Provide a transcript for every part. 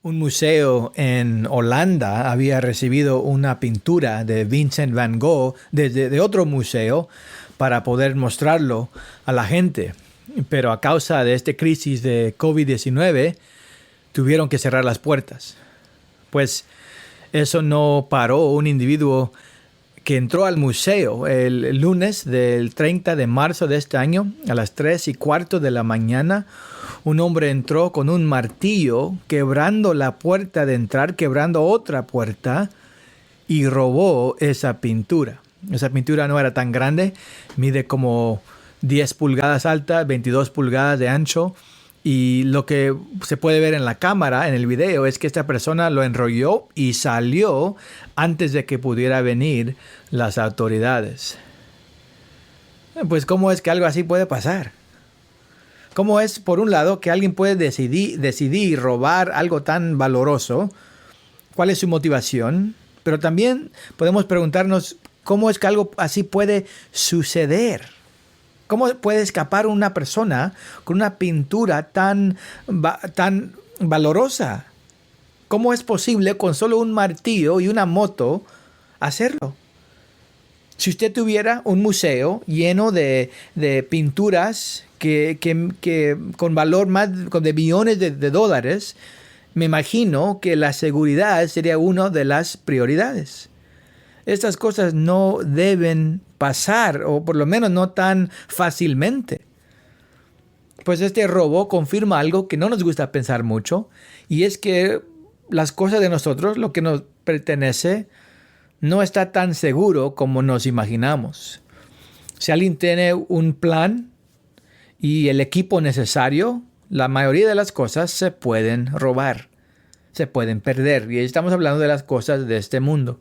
Un museo en Holanda había recibido una pintura de Vincent Van Gogh de otro museo para poder mostrarlo a la gente. Pero a causa de esta crisis de COVID-19 tuvieron que cerrar las puertas. Pues eso no paró un individuo que entró al museo el lunes del 30 de marzo de este año a las 3:15 de la mañana. Un hombre entró con un martillo, quebrando la puerta de entrar, quebrando otra puerta, y robó esa pintura. Esa pintura no era tan grande, mide como 10 pulgadas alta, 22 pulgadas de ancho. Y lo que se puede ver en la cámara, en el video, es que esta persona lo enrolló y salió antes de que pudiera venir las autoridades. Pues, ¿cómo es que algo así puede pasar? ¿Cómo es, por un lado, que alguien puede decidir robar algo tan valoroso? ¿Cuál es su motivación? Pero también podemos preguntarnos cómo es que algo así puede suceder. ¿Cómo puede escapar una persona con una pintura tan valorosa? ¿Cómo es posible con solo un martillo y una moto hacerlo? Si usted tuviera un museo lleno de pinturas que con valor más de millones de dólares, me imagino que la seguridad sería una de las prioridades. Estas cosas no deben pasar, o por lo menos no tan fácilmente. Pues este robo confirma algo que no nos gusta pensar mucho, y es que las cosas de nosotros, lo que nos pertenece, no está tan seguro como nos imaginamos. Si alguien tiene un plan y el equipo necesario, la mayoría de las cosas se pueden robar, se pueden perder. Y estamos hablando de las cosas de este mundo.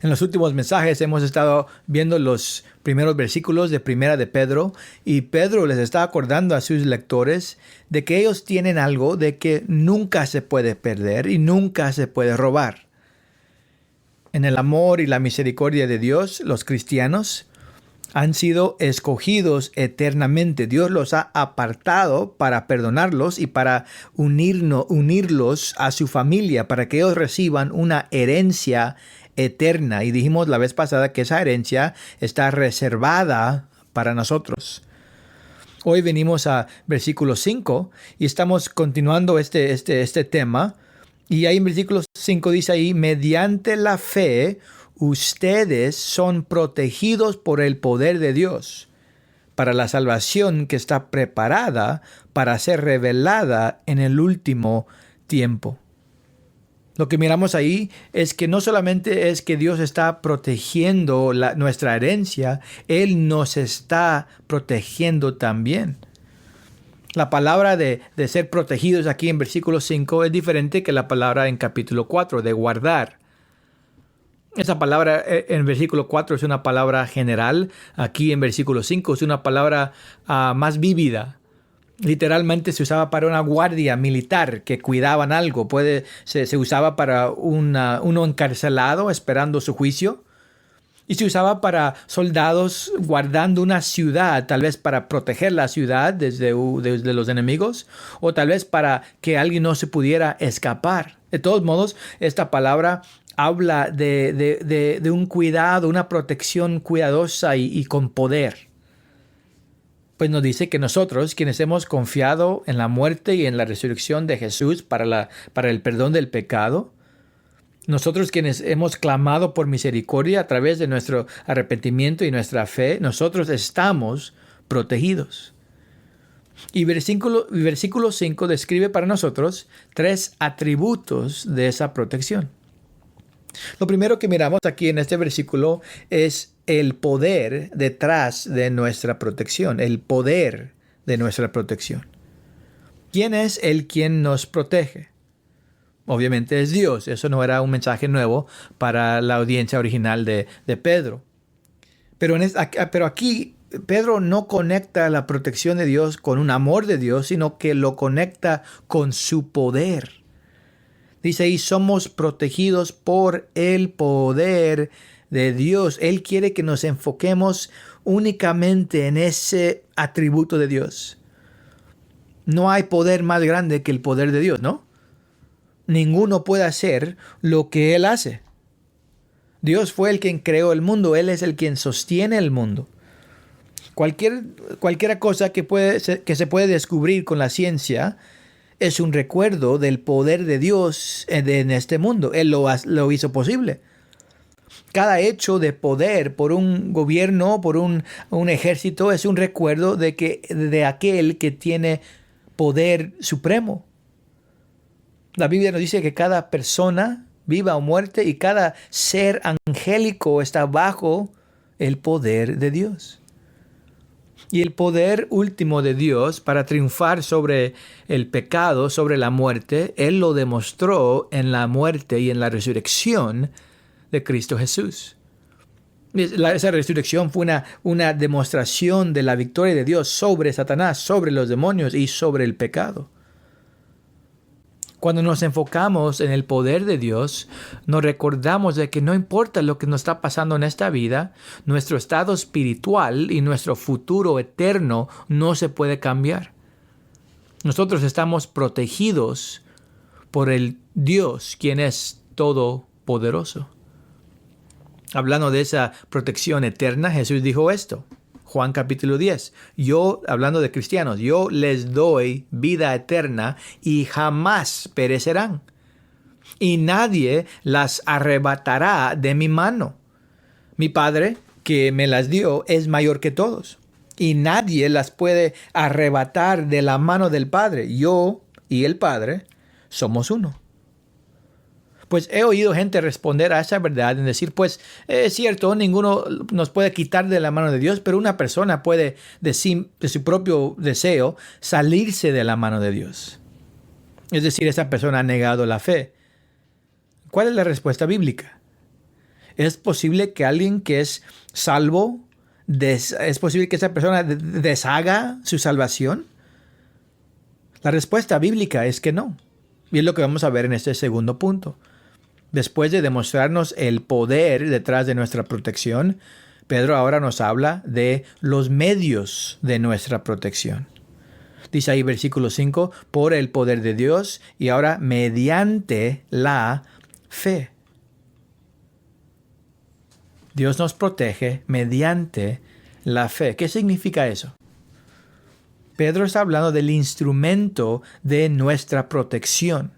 En los últimos mensajes hemos estado viendo los primeros versículos de Primera de Pedro, y Pedro les está acordando a sus lectores de que ellos tienen algo de que nunca se puede perder y nunca se puede robar. En el amor y la misericordia de Dios, los cristianos han sido escogidos eternamente. Dios los ha apartado para perdonarlos y para unirlos a su familia, para que ellos reciban una herencia eterna. Y dijimos la vez pasada que esa herencia está reservada para nosotros. Hoy venimos a versículo 5 y estamos continuando este tema. Y ahí en versículo 5 dice ahí: mediante la fe, ustedes son protegidos por el poder de Dios para la salvación que está preparada para ser revelada en el último tiempo. Lo que miramos ahí es que no solamente es que Dios está protegiendo nuestra herencia, Él nos está protegiendo también. La palabra de ser protegidos aquí en versículo 5 es diferente que la palabra en capítulo 4 de guardar. Esa palabra en versículo 4 es una palabra general. Aquí en versículo 5 es una palabra más vívida. Literalmente se usaba para una guardia militar que cuidaban algo. Se usaba para uno encarcelado esperando su juicio. Y se usaba para soldados guardando una ciudad, tal vez para proteger la ciudad desde los enemigos, o tal vez para que alguien no se pudiera escapar. De todos modos, esta palabra habla de un cuidado, una protección cuidadosa y con poder. Pues nos dice que nosotros, quienes hemos confiado en la muerte y en la resurrección de Jesús para el perdón del pecado, nosotros quienes hemos clamado por misericordia a través de nuestro arrepentimiento y nuestra fe, nosotros estamos protegidos. Y versículo 5 describe para nosotros 3 atributos de esa protección. Lo primero que miramos aquí en este versículo es el poder detrás de nuestra protección, el poder de nuestra protección. ¿Quién es el quien nos protege? Obviamente es Dios. Eso no era un mensaje nuevo para la audiencia original de Pedro. Pero aquí Pedro no conecta la protección de Dios con un amor de Dios, sino que lo conecta con su poder. Dice ahí: somos protegidos por el poder de Dios. Él quiere que nos enfoquemos únicamente en ese atributo de Dios. No hay poder más grande que el poder de Dios, ¿no? ninguno puede hacer lo que Él hace. Dios fue el quien creó el mundo, Él es el quien sostiene el mundo. Cualquier cosa que se puede descubrir con la ciencia es un recuerdo del poder de Dios en este mundo. Él lo hizo posible. Cada hecho de poder por un gobierno, por un ejército, es un recuerdo de aquel que tiene poder supremo. La Biblia nos dice que cada persona, viva o muerte, y cada ser angélico está bajo el poder de Dios. Y el poder último de Dios para triunfar sobre el pecado, sobre la muerte, Él lo demostró en la muerte y en la resurrección de Cristo Jesús. Esa resurrección fue una demostración de la victoria de Dios sobre Satanás, sobre los demonios y sobre el pecado. Cuando nos enfocamos en el poder de Dios, nos recordamos de que no importa lo que nos está pasando en esta vida, nuestro estado espiritual y nuestro futuro eterno no se puede cambiar. Nosotros estamos protegidos por el Dios, quien es todopoderoso. Hablando de esa protección eterna, Jesús dijo esto. Juan capítulo 10. Hablando de cristianos, yo les doy vida eterna y jamás perecerán. Y nadie las arrebatará de mi mano. Mi Padre, que me las dio, es mayor que todos. Y nadie las puede arrebatar de la mano del Padre. Yo y el Padre somos uno. Pues he oído gente responder a esa verdad en decir, pues es cierto, ninguno nos puede quitar de la mano de Dios, pero una persona puede de su propio deseo salirse de la mano de Dios. Es decir, esa persona ha negado la fe. ¿Cuál es la respuesta bíblica? ¿Es posible que alguien que es salvo, es posible que esa persona deshaga su salvación? La respuesta bíblica es que no. Y es lo que vamos a ver en este segundo punto. Después de demostrarnos el poder detrás de nuestra protección, Pedro ahora nos habla de los medios de nuestra protección. Dice ahí versículo 5, por el poder de Dios y ahora mediante la fe. Dios nos protege mediante la fe. ¿Qué significa eso? Pedro está hablando del instrumento de nuestra protección.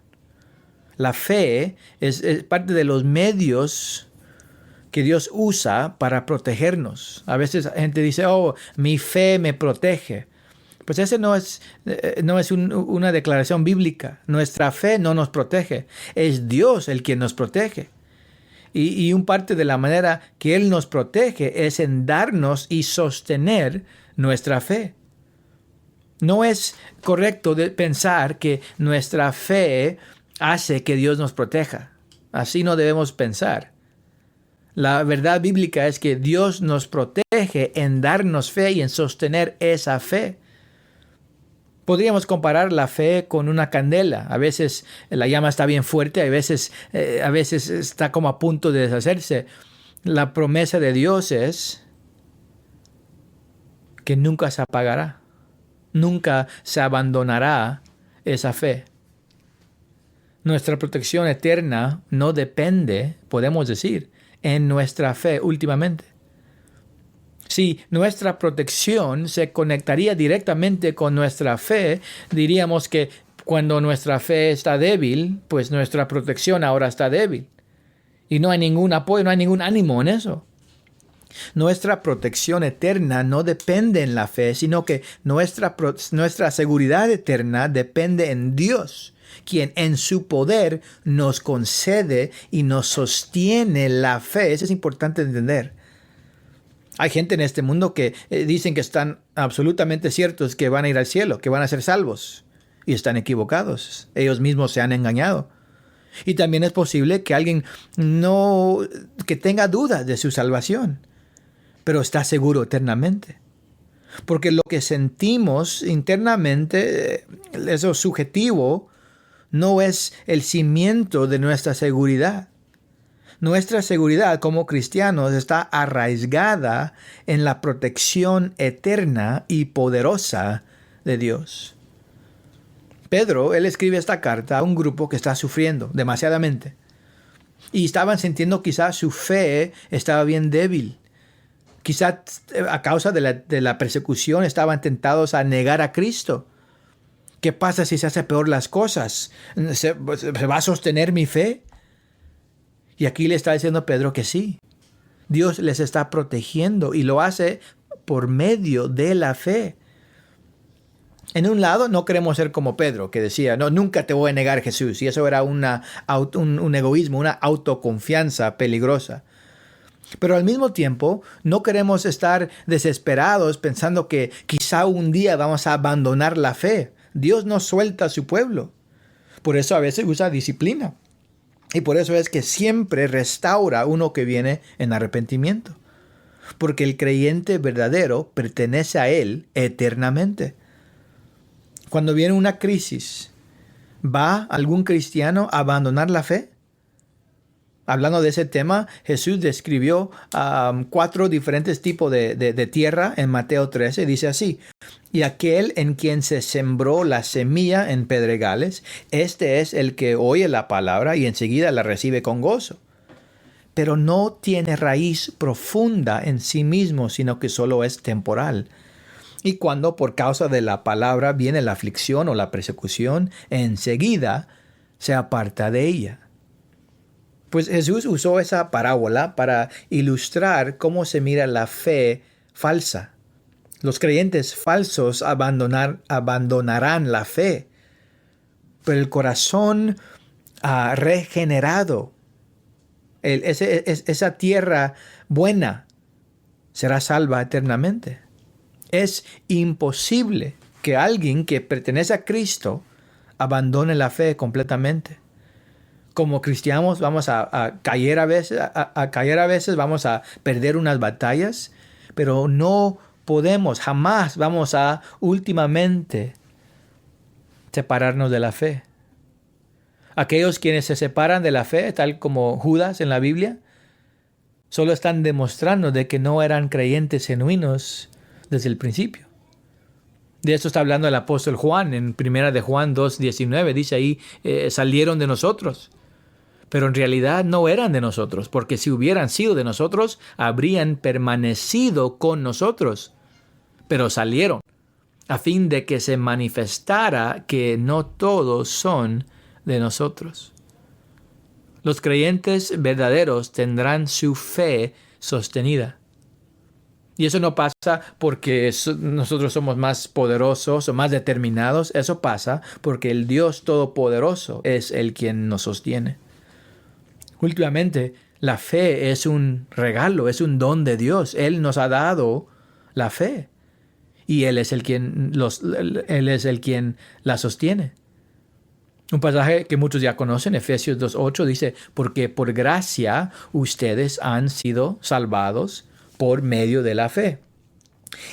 La fe es parte de los medios que Dios usa para protegernos. A veces la gente dice, mi fe me protege. Pues ese no es una declaración bíblica. Nuestra fe no nos protege. Es Dios el quien nos protege. Y un parte de la manera que Él nos protege es en darnos y sostener nuestra fe. No es correcto pensar que nuestra fe hace que Dios nos proteja. Así no debemos pensar. La verdad bíblica es que Dios nos protege en darnos fe y en sostener esa fe. Podríamos comparar la fe con una candela. A veces la llama está bien fuerte, a veces está como a punto de deshacerse. La promesa de Dios es que nunca se apagará, nunca se abandonará esa fe. Nuestra protección eterna no depende, podemos decir, en nuestra fe últimamente. Si nuestra protección se conectaría directamente con nuestra fe, diríamos que cuando nuestra fe está débil, pues nuestra protección ahora está débil. Y no hay ningún apoyo, no hay ningún ánimo en eso. Nuestra protección eterna no depende en la fe, sino que nuestra seguridad eterna depende en Dios, quien en su poder nos concede y nos sostiene la fe. Eso es importante entender. Hay gente en este mundo que dicen que están absolutamente ciertos que van a ir al cielo, que van a ser salvos, y están equivocados. Ellos mismos se han engañado. Y también es posible que alguien que tenga dudas de su salvación, pero está seguro eternamente. Porque lo que sentimos internamente, eso subjetivo, no es el cimiento de nuestra seguridad. Nuestra seguridad como cristianos está arraigada en la protección eterna y poderosa de Dios. Pedro, él escribe esta carta a un grupo que está sufriendo demasiadamente. Y estaban sintiendo quizás su fe estaba bien débil. Quizás a causa de la persecución estaban tentados a negar a Cristo. ¿Qué pasa si se hace peor las cosas? ¿Se va a sostener mi fe? Y aquí le está diciendo Pedro que sí. Dios les está protegiendo y lo hace por medio de la fe. En un lado, no queremos ser como Pedro, que decía, no, nunca te voy a negar, Jesús. Y eso era un egoísmo, una autoconfianza peligrosa. Pero al mismo tiempo, no queremos estar desesperados pensando que quizá un día vamos a abandonar la fe. Dios no suelta a su pueblo. Por eso a veces usa disciplina. Y por eso es que siempre restaura a uno que viene en arrepentimiento. Porque el creyente verdadero pertenece a Él eternamente. Cuando viene una crisis, ¿va algún cristiano a abandonar la fe? Hablando de ese tema, Jesús describió 4 diferentes tipos de tierra en Mateo 13. Dice así: y aquel en quien se sembró la semilla en pedregales, este es el que oye la palabra y enseguida la recibe con gozo. Pero no tiene raíz profunda en sí mismo, sino que solo es temporal. Y cuando por causa de la palabra viene la aflicción o la persecución, enseguida se aparta de ella. Pues Jesús usó esa parábola para ilustrar cómo se mira la fe falsa. Los creyentes falsos abandonarán la fe, pero el corazón regenerado, esa tierra buena, será salva eternamente. Es imposible que alguien que pertenece a Cristo abandone la fe completamente. Como cristianos vamos a caer a veces, vamos a perder unas batallas, pero no podemos, jamás vamos a últimamente separarnos de la fe. Aquellos quienes se separan de la fe, tal como Judas en la Biblia, solo están demostrando de que no eran creyentes genuinos desde el principio. De esto está hablando el apóstol Juan en 1 de Juan 2:19. Dice ahí, salieron de nosotros. Pero en realidad no eran de nosotros, porque si hubieran sido de nosotros, habrían permanecido con nosotros. Pero salieron, a fin de que se manifestara que no todos son de nosotros. Los creyentes verdaderos tendrán su fe sostenida. Y eso no pasa porque nosotros somos más poderosos o más determinados. Eso pasa porque el Dios Todopoderoso es el quien nos sostiene. Últimamente, la fe es un regalo, es un don de Dios. Él nos ha dado la fe. Y Él es el quien la sostiene. Un pasaje que muchos ya conocen, Efesios 2:8, dice, porque por gracia ustedes han sido salvados por medio de la fe.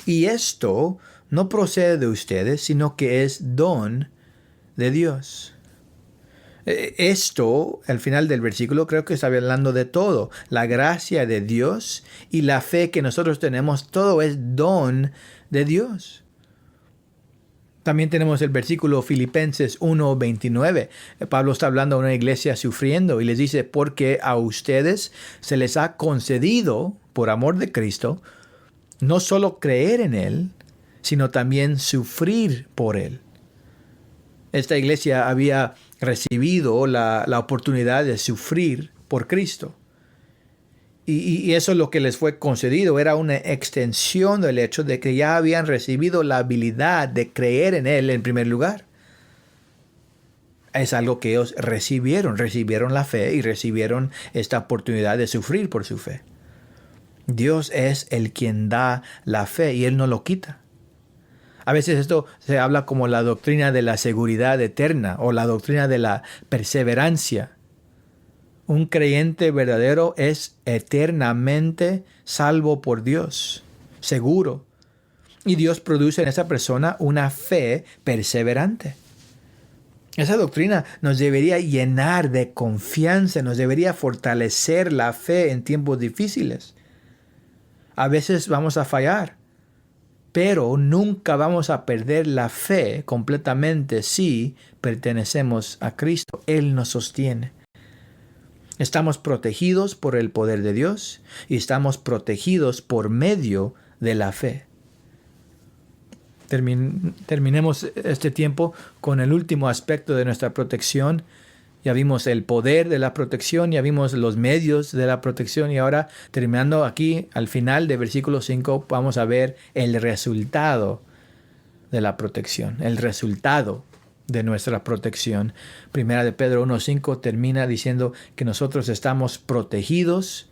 Y esto no procede de ustedes, sino que es don de Dios. Esto, al final del versículo, creo que está hablando de todo. La gracia de Dios y la fe que nosotros tenemos, todo es don de Dios. También tenemos el versículo Filipenses 1:29. Pablo está hablando a una iglesia sufriendo y les dice, porque a ustedes se les ha concedido, por amor de Cristo, no solo creer en Él, sino también sufrir por Él. Esta iglesia había recibido la oportunidad de sufrir por Cristo. Y eso es lo que les fue concedido. Era una extensión del hecho de que ya habían recibido la habilidad de creer en Él en primer lugar. Es algo que ellos recibieron la fe y recibieron esta oportunidad de sufrir por su fe. Dios es el quien da la fe y Él no lo quita. A veces esto se habla como la doctrina de la seguridad eterna o la doctrina de la perseverancia. Un creyente verdadero es eternamente salvo por Dios, seguro. Y Dios produce en esa persona una fe perseverante. Esa doctrina nos debería llenar de confianza, nos debería fortalecer la fe en tiempos difíciles. A veces vamos a fallar, Pero nunca vamos a perder la fe completamente si pertenecemos a Cristo. Él nos sostiene. Estamos protegidos por el poder de Dios y estamos protegidos por medio de la fe. Terminemos este tiempo con el último aspecto de nuestra protección. Ya vimos el poder de la protección, ya vimos los medios de la protección y ahora terminando aquí al final de versículo 5 vamos a ver el resultado de la protección, el resultado de nuestra protección. Primera de Pedro 1:5 termina diciendo que nosotros estamos protegidos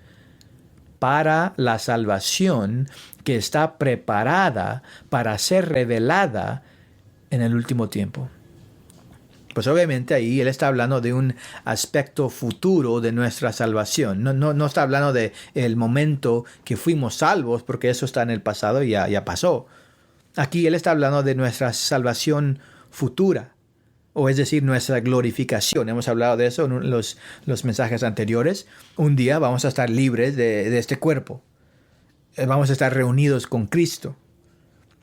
para la salvación que está preparada para ser revelada en el último tiempo. Pues obviamente ahí él está hablando de un aspecto futuro de nuestra salvación. No está hablando de el momento que fuimos salvos, porque eso está en el pasado y ya pasó. Aquí él está hablando de nuestra salvación futura, o es decir, nuestra glorificación. Hemos hablado de eso en los mensajes anteriores. Un día vamos a estar libres de este cuerpo. Vamos a estar reunidos con Cristo.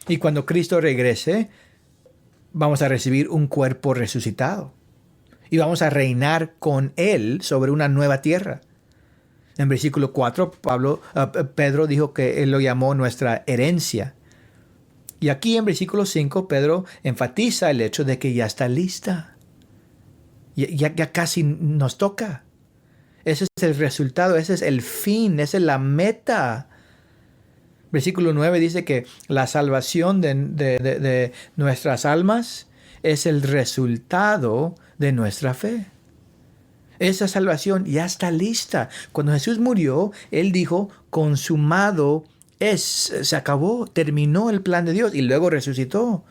Y cuando Cristo regrese, vamos a recibir un cuerpo resucitado. Y vamos a reinar con Él sobre una nueva tierra. En versículo 4, Pedro dijo que Él lo llamó nuestra herencia. Y aquí en versículo 5, Pedro enfatiza el hecho de que ya está lista. Ya casi nos toca. Ese es el resultado, ese es el fin, esa es la meta. Versículo 9 dice que la salvación de nuestras almas es el resultado de nuestra fe. Esa salvación ya está lista. Cuando Jesús murió, Él dijo, consumado es, se acabó, terminó el plan de Dios y luego resucitó.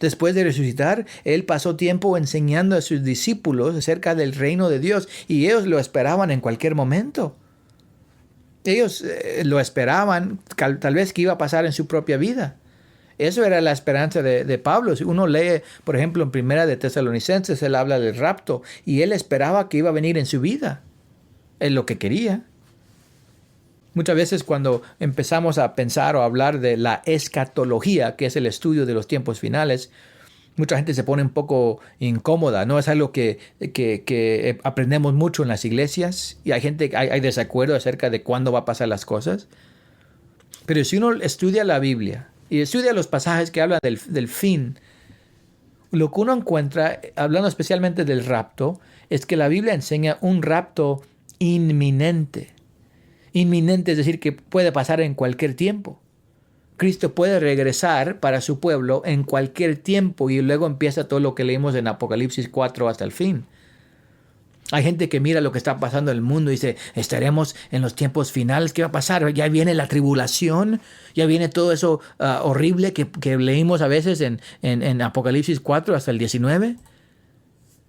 Después de resucitar, Él pasó tiempo enseñando a sus discípulos acerca del reino de Dios y ellos lo esperaban en cualquier momento. Ellos lo esperaban, tal vez que iba a pasar en su propia vida. Eso era la esperanza de Pablo. Si uno lee, por ejemplo, en Primera de Tesalonicenses, él habla del rapto y él esperaba que iba a venir en su vida. Es lo que quería. Muchas veces cuando empezamos a pensar o a hablar de la escatología, que es el estudio de los tiempos finales, mucha gente se pone un poco incómoda, ¿no? Es algo que aprendemos mucho en las iglesias y hay desacuerdo acerca de cuándo va a pasar las cosas. Pero si uno estudia la Biblia y estudia los pasajes que hablan del fin, lo que uno encuentra, hablando especialmente del rapto, es que la Biblia enseña un rapto inminente. Inminente es decir, que puede pasar en cualquier tiempo. Cristo puede regresar para su pueblo en cualquier tiempo y luego empieza todo lo que leímos en Apocalipsis 4 hasta el fin. Hay gente que mira lo que está pasando en el mundo y dice, estaremos en los tiempos finales, ¿qué va a pasar? Ya viene la tribulación, ya viene todo eso horrible que leímos a veces en Apocalipsis 4 hasta el 19.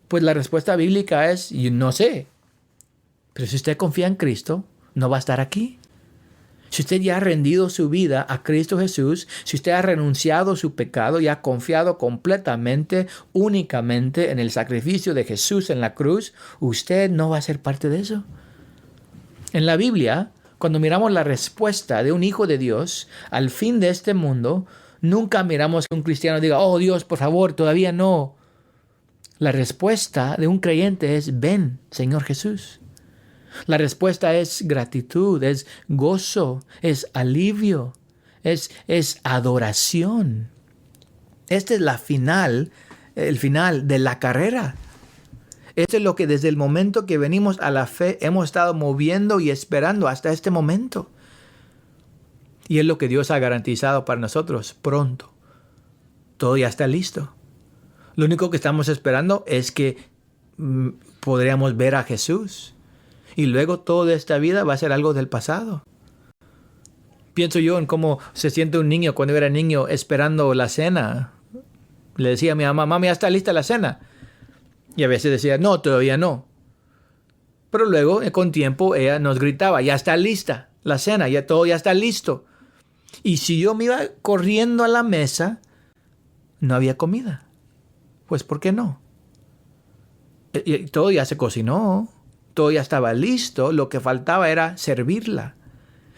Pues la respuesta bíblica es, yo no sé, pero si usted confía en Cristo, no va a estar aquí. Si usted ya ha rendido su vida a Cristo Jesús, si usted ha renunciado a su pecado y ha confiado completamente, únicamente en el sacrificio de Jesús en la cruz, usted no va a ser parte de eso. En la Biblia, cuando miramos la respuesta de un hijo de Dios al fin de este mundo, nunca miramos que un cristiano diga, oh Dios, por favor, todavía no. La respuesta de un creyente es, ven, Señor Jesús. La respuesta es gratitud, es gozo, es alivio, es adoración. Este es el final de la carrera. Esto es lo que desde el momento que venimos a la fe hemos estado moviendo y esperando hasta este momento. Y es lo que Dios ha garantizado para nosotros pronto. Todo ya está listo. Lo único que estamos esperando es que podríamos ver a Jesús. Y luego toda esta vida va a ser algo del pasado. Pienso yo en cómo se siente un niño cuando era niño esperando la cena. Le decía a mi mamá, mami, ya está lista la cena. Y a veces decía, no, todavía no. Pero luego, con tiempo, ella nos gritaba, ya está lista la cena, todo ya está listo. Y si yo me iba corriendo a la mesa, no había comida. Pues, ¿por qué no? Y todo ya se cocinó. Todo ya estaba listo, lo que faltaba era servirla.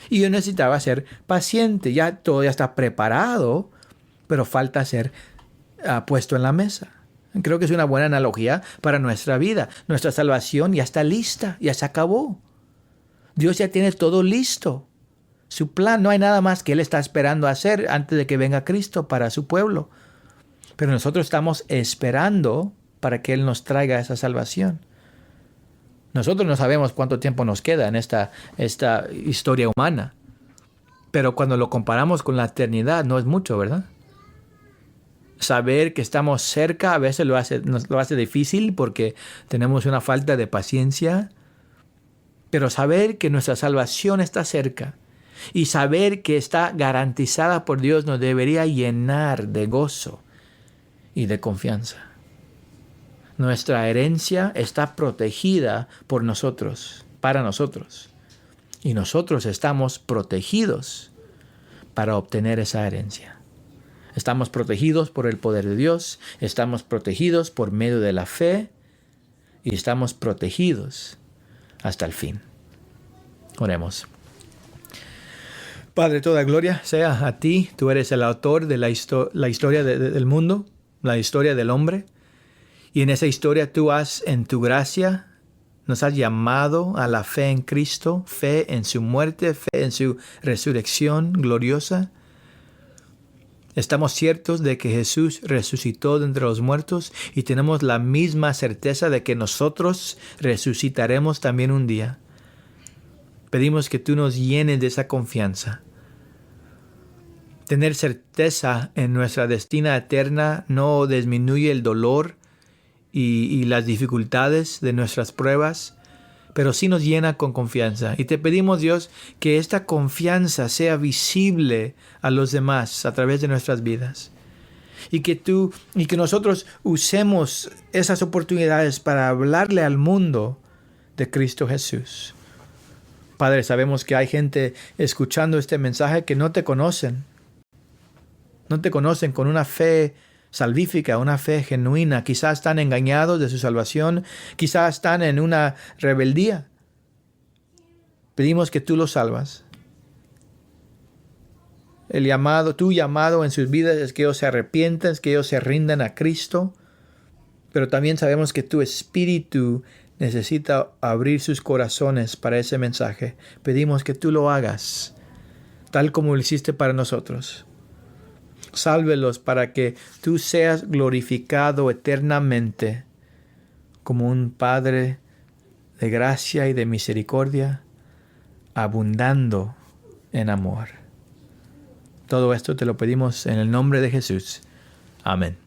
Y yo necesitaba ser paciente, todo ya está preparado pero falta ser puesto en la mesa. Creo que es una buena analogía para nuestra vida. Nuestra salvación ya está lista, ya se acabó. Dios ya tiene todo listo. Su plan, no hay nada más que Él está esperando hacer antes de que venga Cristo para su pueblo. Pero nosotros estamos esperando para que Él nos traiga esa salvación. Nosotros no sabemos cuánto tiempo nos queda en esta historia humana. Pero cuando lo comparamos con la eternidad, no es mucho, ¿verdad? Saber que estamos cerca a veces nos lo hace difícil porque tenemos una falta de paciencia. Pero saber que nuestra salvación está cerca y saber que está garantizada por Dios nos debería llenar de gozo y de confianza. Nuestra herencia está protegida por nosotros, para nosotros. Y nosotros estamos protegidos para obtener esa herencia. Estamos protegidos por el poder de Dios, estamos protegidos por medio de la fe y estamos protegidos hasta el fin. Oremos. Padre, toda gloria sea a ti. Tú eres el autor de la historia del mundo, la historia del hombre. Y en esa historia tú en tu gracia, nos has llamado a la fe en Cristo, fe en su muerte, fe en su resurrección gloriosa. Estamos ciertos de que Jesús resucitó de entre los muertos y tenemos la misma certeza de que nosotros resucitaremos también un día. Pedimos que tú nos llenes de esa confianza. Tener certeza en nuestra destina eterna no disminuye el dolor y las dificultades de nuestras pruebas, pero sí nos llena con confianza. Y te pedimos, Dios, que esta confianza sea visible a los demás a través de nuestras vidas. Y que nosotros usemos esas oportunidades para hablarle al mundo de Cristo Jesús. Padre, sabemos que hay gente escuchando este mensaje que no te conocen. No te conocen con una fe salvífica, una fe genuina. Quizás están engañados de su salvación. Quizás están en una rebeldía. Pedimos que tú los salvas. Tu llamado en sus vidas es que ellos se arrepientan, que ellos se rindan a Cristo. Pero también sabemos que tu Espíritu necesita abrir sus corazones para ese mensaje. Pedimos que tú lo hagas, tal como lo hiciste para nosotros. Sálvelos para que tú seas glorificado eternamente como un Padre de gracia y de misericordia, abundando en amor. Todo esto te lo pedimos en el nombre de Jesús. Amén.